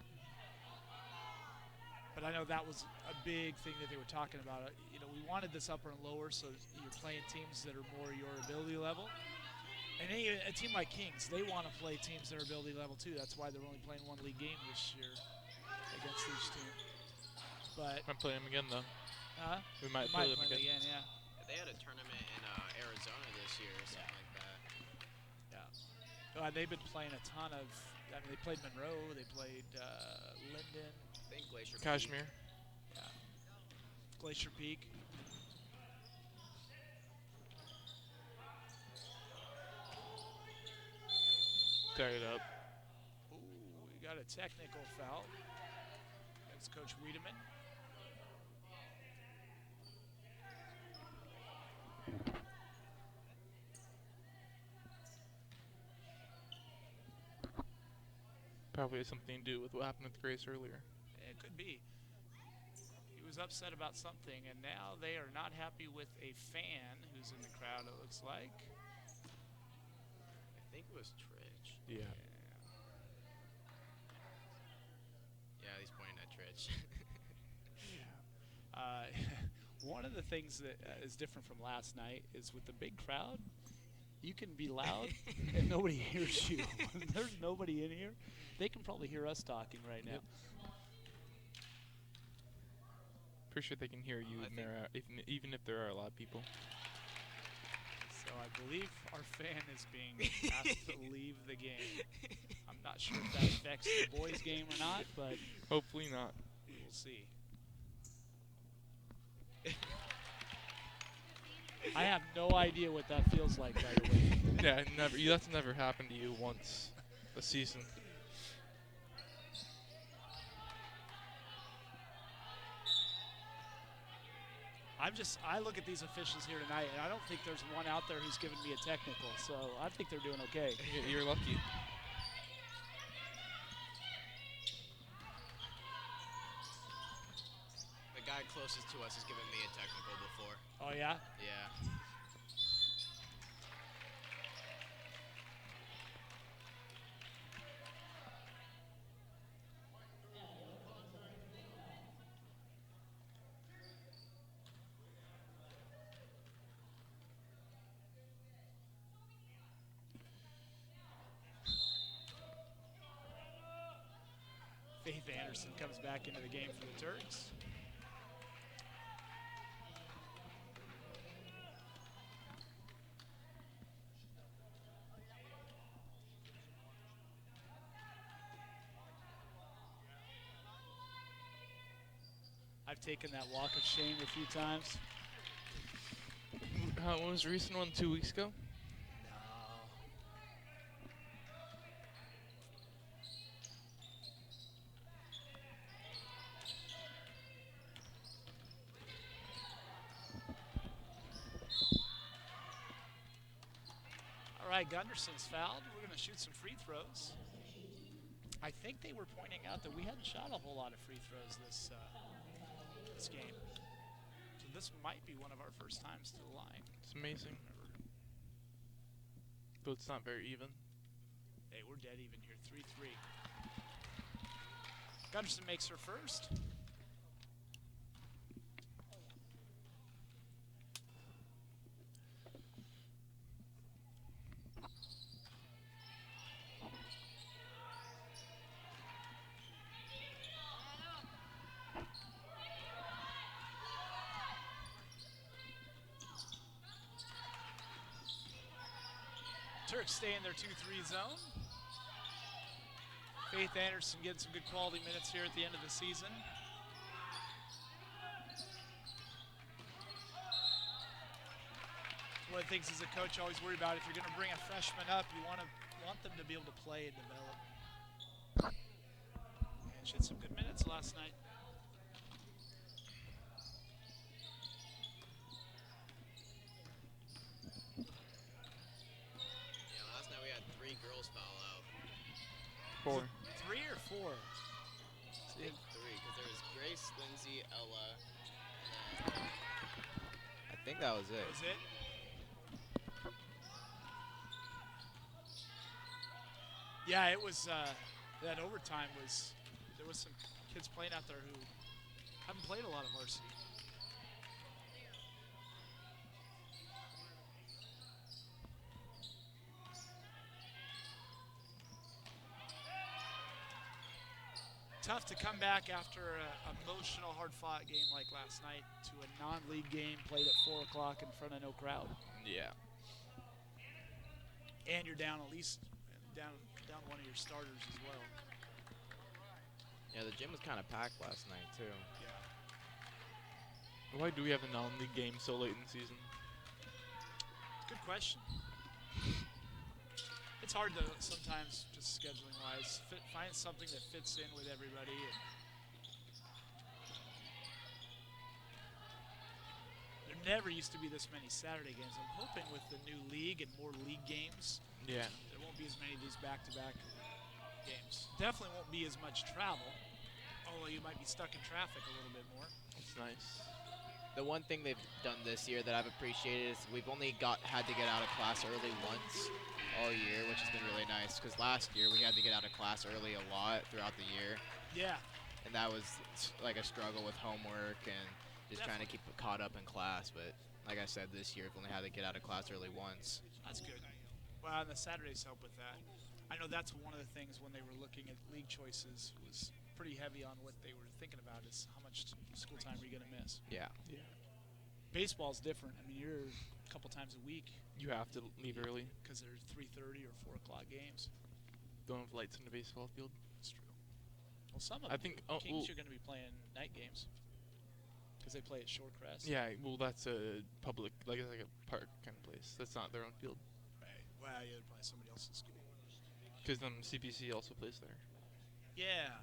But I know that was a big thing that they were talking about. You know, we wanted this upper and lower so you're playing teams that are more your ability level. And a team like Kings, they want to play teams that are ability level too. That's why they're only playing 1 league game this year against each team. But Might play them again, though. We might play play them again. yeah. they had a tournament in Arizona this year or something like that. Yeah. They've been playing a ton of. I mean, they played Monroe. They played Linden. I think Glacier Peak. Kashmir. Yeah. Glacier Peak. Tied it up. Ooh, we got a technical foul against Coach Wiedemann. Probably has something to do with what happened with Grace earlier. It could be. He was upset about something, and now they are not happy with a fan who's in the crowd, it looks like. I think it was Tritch. Yeah. Yeah, he's pointing at Tritch. One of the things that is different from last night is with the big crowd, you can be loud and nobody hears you. There's nobody in here. They can probably hear us talking right now. Yep. Pretty sure they can hear you even if there are a lot of people. So I believe our fan is being asked to leave the game. I'm not sure if that affects the boys' game or not, but Hopefully not. we'll see. I have no idea what that feels like, by the way. Yeah, that's never happened to you once a season. I look at these officials here tonight, and I don't think there's one out there who's giving me a technical, so I think they're doing okay. You're lucky. The guy closest to us has given me a technical before. Oh, yeah? Yeah. Anderson comes back into the game for the Turks. I've taken that walk of shame a few times. What was the recent one 2 weeks ago? No. All right, Gunderson's fouled. We're going to shoot some free throws. I think they were pointing out that we hadn't shot a whole lot of free throws this game. So this might be one of our first times to the line. It's amazing. Though it's not very even. Hey, we're dead even here, 3-3. Gunderson makes her first. Turks stay in their 2-3 zone. Faith Anderson getting some good quality minutes here at the end of the season. One of the things as a coach always worry about, if you're going to bring a freshman up, you want them to be able to play and develop. And she had some good minutes last night. Yeah, last night we had 3 girls foul out. 4. 3 or 4? I think 3, because there was Grace, Lindsay, Ella, and then I think that was it. That was it? Yeah, it was, that overtime was, there was some kids playing out there who haven't played a lot of varsity. Tough to come back after an emotional, hard-fought game like last night to a non-league game played at 4 o'clock in front of no crowd. Yeah. And you're down at least down one of your starters as well. Yeah, the gym was kind of packed last night too. Yeah. Why do we have a non-league game so late in the season? Good question. It's hard to sometimes, just scheduling wise, find something that fits in with everybody. And there never used to be this many Saturday games. I'm hoping with the new league and more league games, Yeah. there won't be as many of these back-to-back games. Definitely won't be as much travel, although you might be stuck in traffic a little bit more. It's nice. The one thing they've done this year that I've appreciated is we've only had to get out of class early once all year, which has been really nice, because last year we had to get out of class early a lot throughout the year, Yeah. and that was like a struggle with homework and just trying to keep caught up in class. But like I said, this year we've only had to get out of class early once. That's good. Well, and the Saturdays help with that. I know that's one of the things when they were looking at league choices was pretty heavy on what they were thinking about is how much school time are you going to miss. Yeah. Yeah. Baseball's different. I mean, you're a couple times a week You have to leave early. because there's 3:30 or 4 o'clock games. Don't have lights in the baseball field. That's true. Well, some of I them. think- The oh, Kings well- are going to be playing night games because they play at Shorecrest. Yeah, well, that's a public, like it's like a park kind of place. That's not their own field. Right. Well, yeah, they're playing somebody else's school. Because CPC also plays there. Yeah.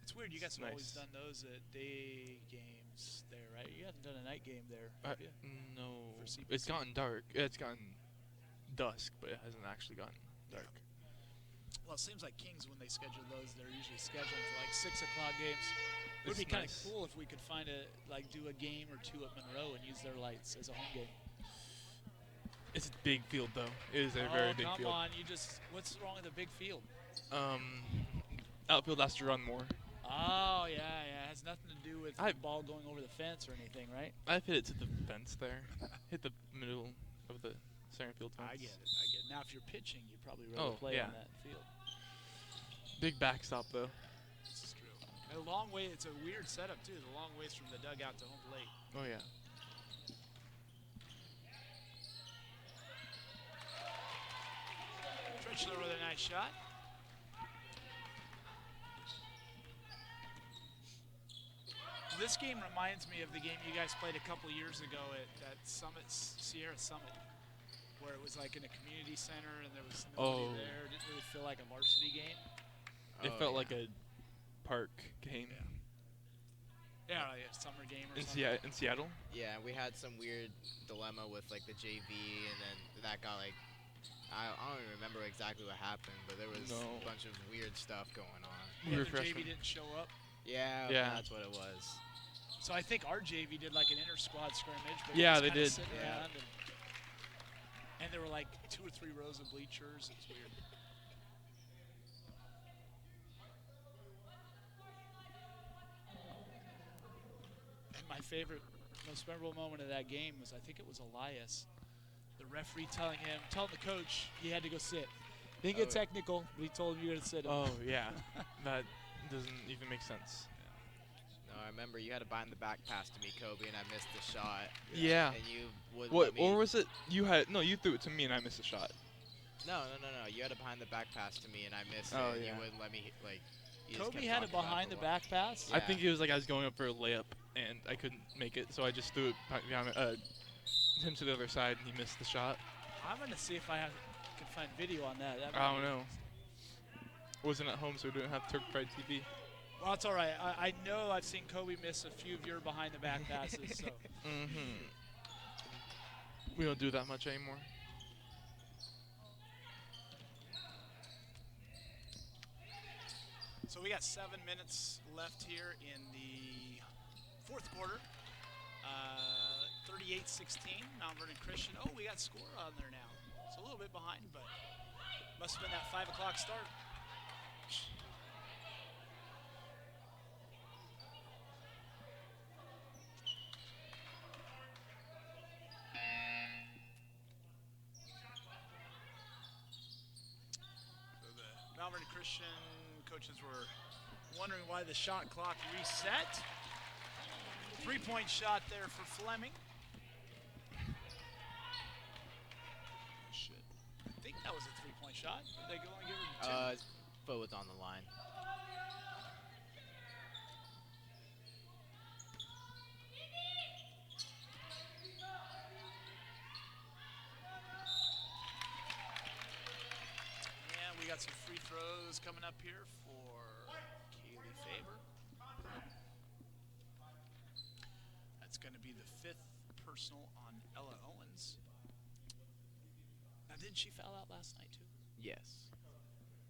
It's weird. You guys have always Nice. done those at day games there, right? You haven't done a night game there, have you? No. For CPC. It's gotten dark. It's gotten dusk, but it hasn't actually gotten dark. Well, it seems like Kings, when they schedule those, they're usually scheduling for like 6 o'clock games. It would It's be kind of nice. cool if we could find do a game or two at Monroe and use their lights as a home game. It's a big field, though. It is a very big come field. on. What's wrong with a big field? Outfield has to run more. Oh, yeah. It has nothing to do with the I- ball going over the fence or anything, right? I've hit it to the fence there. Hit the middle of the center field fence. I get it. Now, if you're pitching, you'd probably rather Oh, play yeah. on that field. Big backstop, though. This is true. A long way. It's a weird setup too. The long ways from the dugout to home plate. Oh yeah. Tritchler with a nice shot. This game reminds me of the game you guys played a couple years ago at Summit, Sierra Summit, where it was like in a community center and there was nobody there. It didn't really feel like a varsity game. It felt like a park game. Yeah, like a summer game or In, something. In Seattle? Yeah, we had some weird dilemma with like the JV, and then that got like I don't even remember exactly what happened, but there was a bunch of weird stuff going on. Yeah, the JV didn't show up. Yeah, that's what it was. So I think our JV did like an inter-squad scrimmage. But yeah, they did. And there were like 2 or 3 rows of bleachers. It's weird. And my favorite, most memorable moment of that game was, I think it was Elias, the referee telling the coach he had to go sit. Didn't get technical, but he told him you got to sit him. Oh yeah, that doesn't even make sense. No, I remember you had a behind the back pass to me, Kobe, and I missed the shot. Yeah. And you wouldn't What? let me. Or was it you had? No, you threw it to me and I missed a shot. No. You had a behind the back pass to me and I missed it. And you wouldn't let me like. Kobe had a behind the back pass. Yeah. I think it was like I was going up for a layup and I couldn't make it, so I just threw it behind him to the other side and he missed the shot. I'm gonna see if I can find video on that. I don't know. Wasn't at home, so we didn't have Turk Pride TV. Well, it's all right. I know I've seen Kobe miss a few of your behind the back passes. So. We don't do that much anymore. So we got 7 minutes left here in the 4th quarter. 38-16, Mount Vernon Christian. Oh, we got score on there now. It's a little bit behind, but must have been that 5 o'clock start. Mount Vernon Christian coaches were wondering why the shot clock reset. 3-point shot there for Fleming. I think that was a 3-point shot. Did they go and give her 2? His foot was on the line. We got some free throws coming up here for Kaylee Faber. That's going to be the 5th personal on Ella Owens. Now, didn't she foul out last night too? Yes.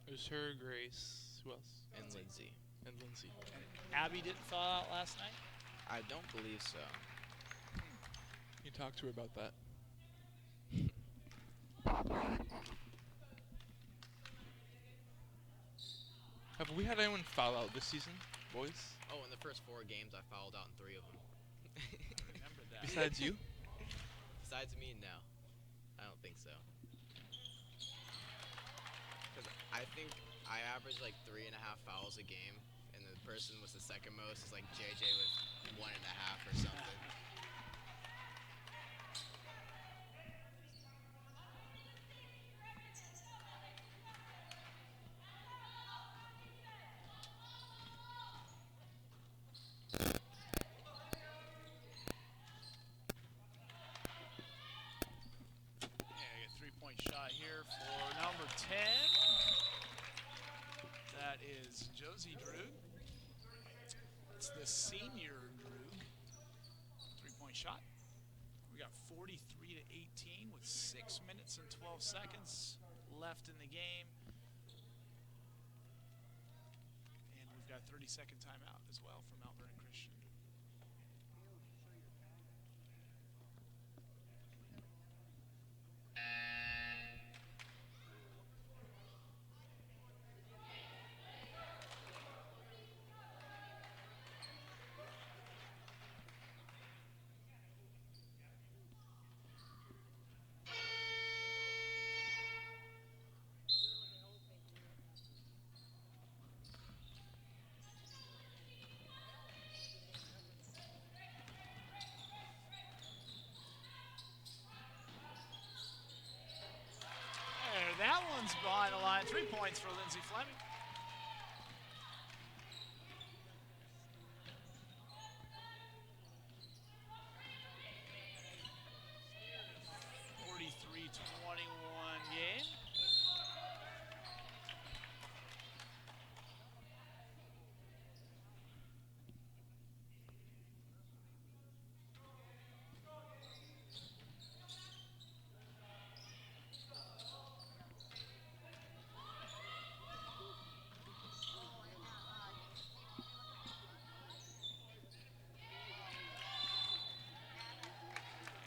It was her, Grace, who else? And Lindsay. And Lindsay. And Abby didn't foul out last night? I don't believe so. You talked to her about that. Have we had anyone foul out this season, boys? Oh, in the first 4 games, I fouled out in 3 of them. I remember that. Besides you? Besides me, no. I don't think so. Because I think I average like 3.5 fouls a game, and the person with the second most is like JJ with 1.5 or something. Shot here for number 10. That is Josie Drug. It's the senior Drug. 3-point shot. We got 43-18 with 6 minutes and 12 seconds left in the game. And we've got 30-second timeout as well for Mount Vernon Christian. Comes behind the line. 3 points for Lindsay Fleming. Game.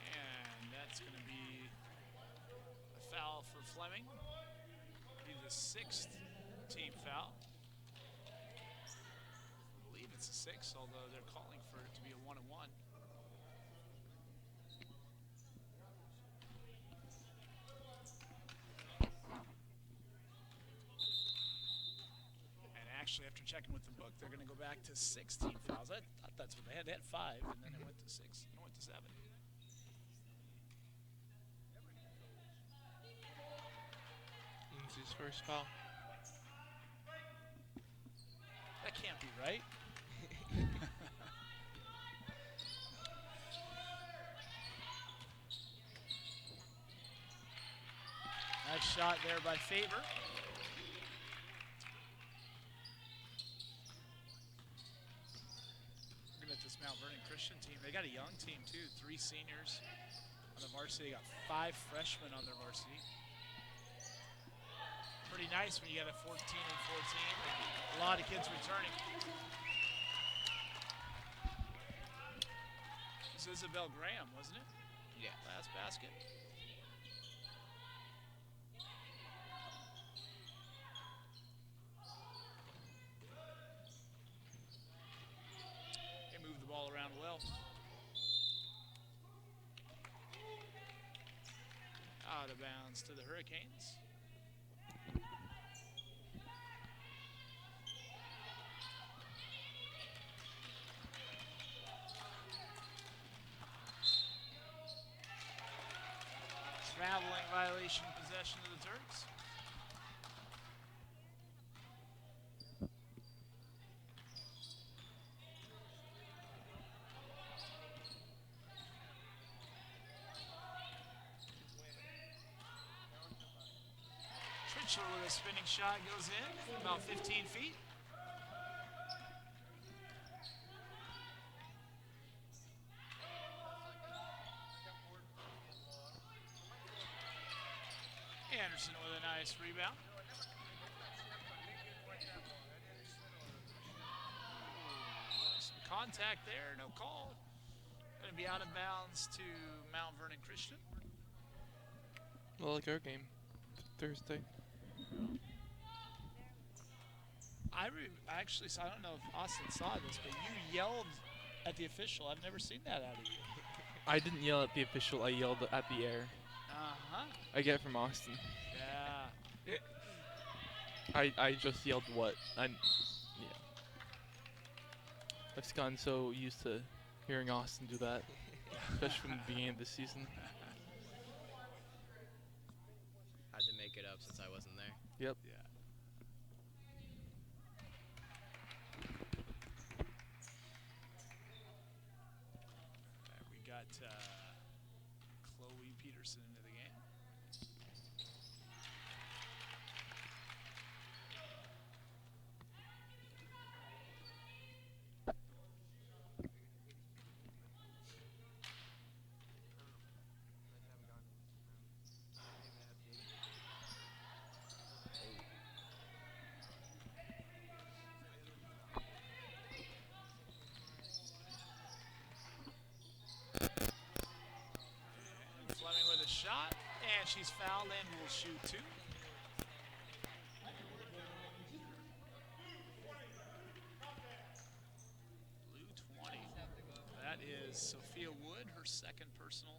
And that's going to be a foul for Fleming. Be the 6th team foul. I believe it's a 6, although they're calling for it to be a 1-and-1. And actually, after checking with the book, they're going to go back to 16 fouls. I thought that's what they had. They had 5, and then it went to 6. It went to 7. Lindsay's first foul. That can't be right. Nice shot there by Faber. Looking at this Mount Vernon Christian team, they got a young team too. 3 seniors on the varsity. They got 5 freshmen on their varsity. Pretty nice when you got a 14 and 14 and a lot of kids returning. This is Isabel Graham, wasn't it? Yeah. Last basket. They move the ball around well. Out of bounds to the Hurricanes. Traveling violation, possession of the Turks. Tritchler with a spinning shot goes in, about 15 feet. Anderson with a nice rebound. Some contact there, no call. Going to be out of bounds to Mount Vernon Christian. Well, like our game Thursday. Actually, I don't know if Austin saw this, but you yelled at the official. I've never seen that out of you. I didn't yell at the official, I yelled at the air. Uh-huh. I get it from Austin. Yeah. I just yelled what? Yeah. I've just gotten so used to hearing Austin do that, especially from the beginning of the season. Had to make it up since I wasn't there. Yep. Yeah. We got Chloe Peterson into the game. Fleming with a shot, and she's fouled and will shoot 2. Blue 20. That is Sophia Wood, her 2nd personal.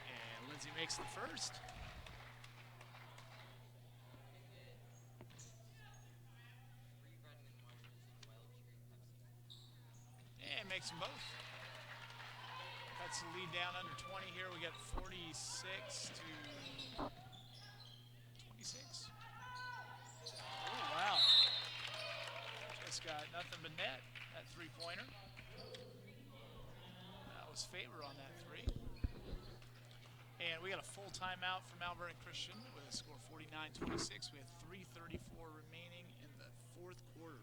And Lindsay makes the 1st. And makes them both. That's cuts the lead down under 20 here. We got 46 to 26. Oh, wow. Just got nothing but net, that three-pointer. That was favor on that three. And we got a full timeout from Vernon Christian with a score 49-26. We have 3:34 remaining in the fourth quarter.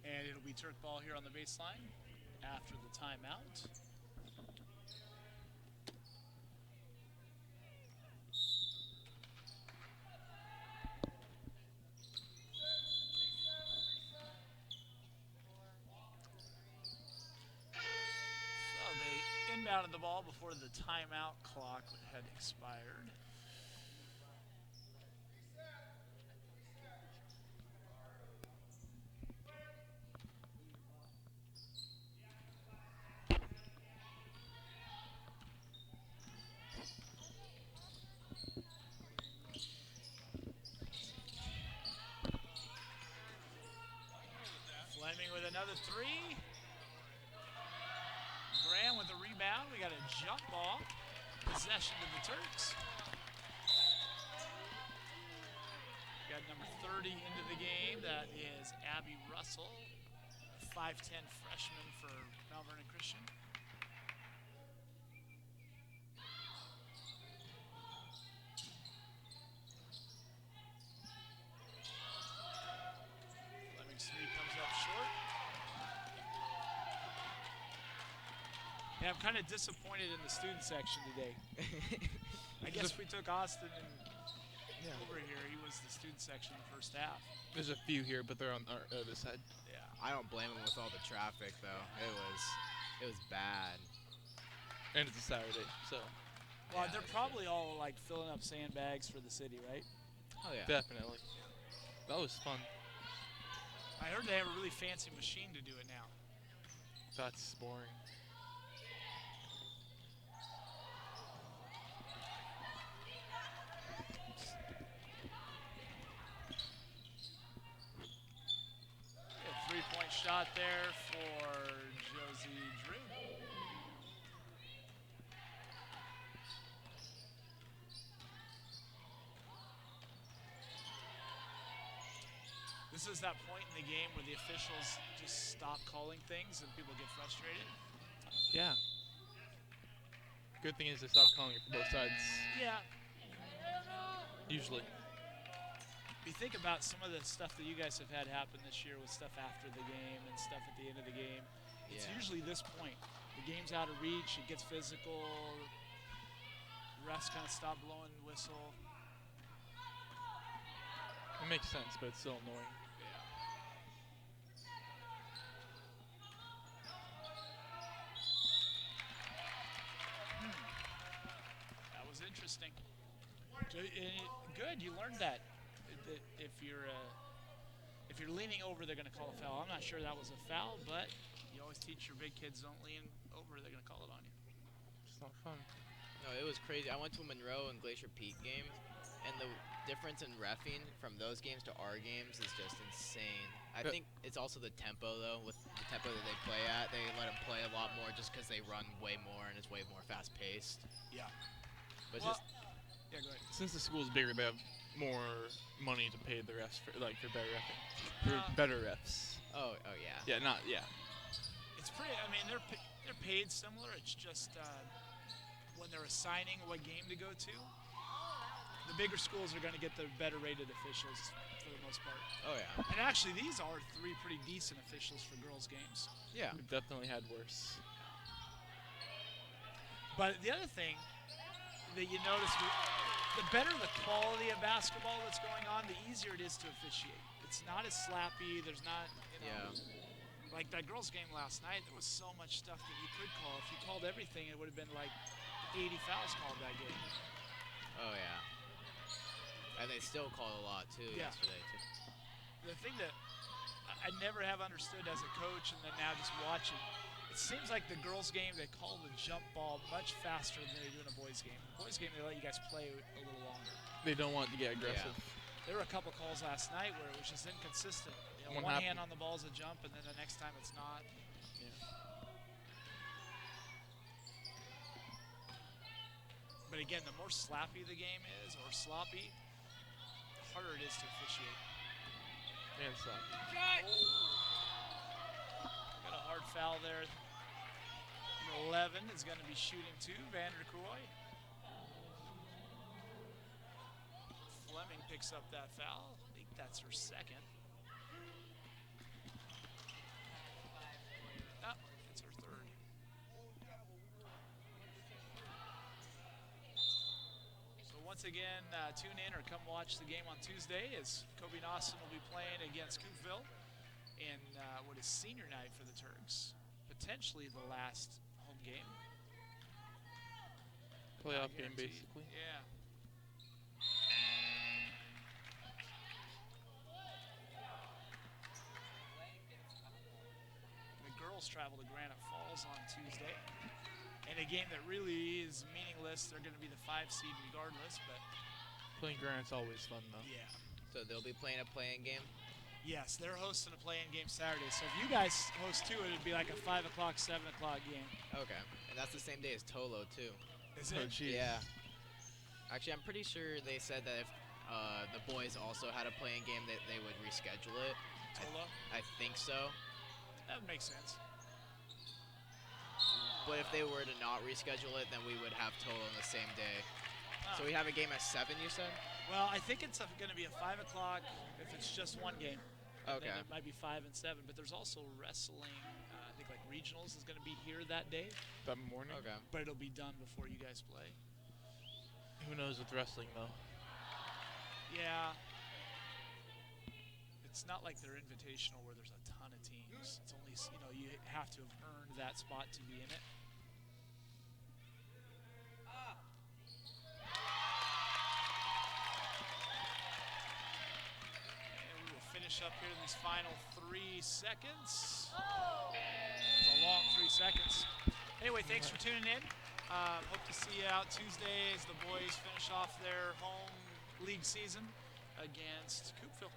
And it'll be Turk ball here on the baseline after the timeout. So they inbounded the ball before the timeout clock had expired. Fleming with another three. Graham with the rebound. We got a jump ball. Possession to the Turks. We got number 30 into the game. That is Abby Russell, a 5'10" freshman for Mount Vernon Christian. Smee comes up short. Yeah, I'm kind of disappointed in the student section today. I guess we took Austin and over here. He was the student section in the first half. There's a few here, but they're on our other side. Yeah. I don't blame him with all the traffic though. It was bad. And it's a Saturday, so. Well, Yeah, they're probably all like filling up sandbags for the city, right? Oh yeah. Definitely. That was fun. I heard they have a really fancy machine to do it now. That's boring. A three-point shot there for Josie Drew. This is that point in the game where the officials just stop calling things and people get frustrated. Yeah. Good thing is they stopped calling it for both sides. Yeah. Usually. If you think about some of the stuff that you guys have had happen this year with stuff after the game and stuff at the end of the game, it's usually this point. The game's out of reach, it gets physical, refs kind of stop blowing the whistle. It makes sense, but it's still annoying. That was interesting. Good, you learned that. If you're leaning over, they're going to call a foul. I'm not sure that was a foul, but you always teach your big kids don't lean over. They're going to call it on you. It's not fun. No, it was crazy. I went to a Monroe and Glacier Peak game, and the difference in reffing from those games to our games is just insane. I think it's also the tempo, though. With the tempo that they play at, they let them play a lot more just because they run way more and it's way more fast-paced. Yeah. But Well, yeah, go ahead. Since the school's bigger, they have more money to pay the refs for better refing. For better refs. oh yeah. Yeah. It's pretty. I mean, they're paid similar. It's just when they're assigning what game to go to, the bigger schools are going to get the better rated officials for the most part. Oh yeah. And actually, these are three pretty decent officials for girls' games. Yeah. We've definitely had worse. But the other thing that you notice the better the quality of basketball that's going on, the easier it is to officiate. It's not as slappy. There's not, like that girls' game last night. There was so much stuff that you could call. If you called everything, it would have been like 80 fouls called that game. Oh yeah. And they still called a lot too yesterday too. The thing that I never have understood as a coach, and then now just watching, it seems like the girls' game, they call the jump ball much faster than they do in a boys' game. In a boys' game, they let you guys play a little longer. They don't want to get aggressive. Yeah. There were a couple calls last night where it was just inconsistent. You know, one hand on the ball is a jump, and then the next time it's not. Yeah. But again, the more slappy the game is, or sloppy, the harder it is to officiate. And slap. Got a hard foul there. Number 11 is going to be shooting too, Van der Kooi. Fleming picks up that foul. I think that's her second. No, it's her third. So once again, tune in or come watch the game on Tuesday as Kobe Austin will be playing against Coopville in what is senior night for the Turks. Potentially the last home game. Playoff game, basically. Yeah. The girls travel to Granite Falls on Tuesday. In a game that really is meaningless. They're going to be the 5 seed regardless, but Playing Granite's always fun, though. yeah. So they'll be playing a play-in game. Yes, they're hosting a play-in game Saturday. So if you guys host too, it'd be like a 5 o'clock, 7 o'clock game. Okay. And that's the same day as Tolo too. Is Oh, it? geez. Yeah. Actually, I'm pretty sure they said that if the boys also had a play-in game, that they would reschedule it. Tolo? I think so. That would make sense. But if they were to not reschedule it, then we would have Tolo on the same day. Huh. So we have a game at 7, you said? Well, I think it's going to be a 5 o'clock if it's just one game. And Okay. then it might be 5 and 7, but there's also wrestling. I think like regionals is going to be here that day, That morning? Okay. but it'll be done before you guys play. Who knows with wrestling, though? Yeah. It's not like they're invitational where there's a ton of teams. It's only, you have to have earned that spot to be in it. And we will finish up here in these final 3 seconds. It's a long 3 seconds. Anyway, thanks for tuning in. Hope to see you out Tuesday as the boys finish off their home league season against Coopville.